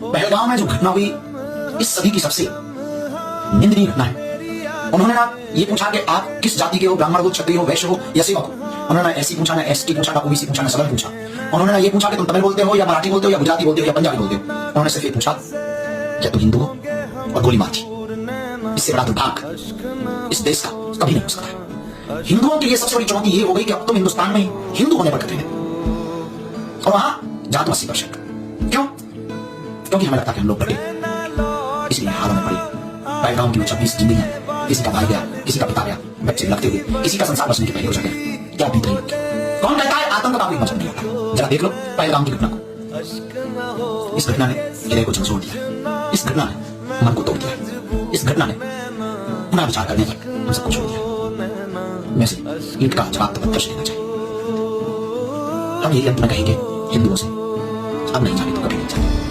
पहलगांव में जो घटना हुई इस सदी की सबसे निंदनीय घटना है। उन्होंने ना ये पूछा कि आप किस जाति के हो, ब्राह्मण हो, क्षत्रिय हो, वैश्य हो या सेवक हो। उन्होंने ऐसी पूछा, ना एसटी पूछा, ना ओबीसी पूछा, ना सदन पूछा। उन्होंने ना ये पूछा कि तुम तमिल बोलते हो या मराठी बोलते हो या गुजराती बोलते हो या पंजाबी बोलते हो। उन्होंने सिर्फ ये पूछा क्या तुम हिंदू हो, और गोली मार दी। इससे बड़ा दुर्भाग्य इस देश का कभी नहीं हो सकता है। हिंदुओं के लिए सबसे बड़ी चुनौती ये हो गई कि अब तुम हिंदुस्तान में हिंदू होने पर कहते हैं और वहां जात 80%। क्यों? क्योंकि हमें लगता है कि हम लोग बड़े, इसलिए हालों में पड़ी पहलगाम की 26 जिंदगियां, किसी का भाई गया, किसी का पिता गया, बच्चे लगते हुए, किसी का संसार बसने के पहले हो जाए, क्या बीत रही होगी। कौन कहता है आतंक का कोई मजहब नहीं होता? जरा देख लो पहलगाम की घटना को। इस घटना ने हृदय को झंझोड़ दिया, इस घटना ने मन को तोड़ दिया, इस घटना ने पुनः विचार करने तक हम सबको छोड़ दिया। वैसे ईंट का जवाब तो पत्थर से देना चाहिए। हम यही अंत में कहेंगे हिंदुओं से, अब नहीं जाने तो कभी नहीं जाने।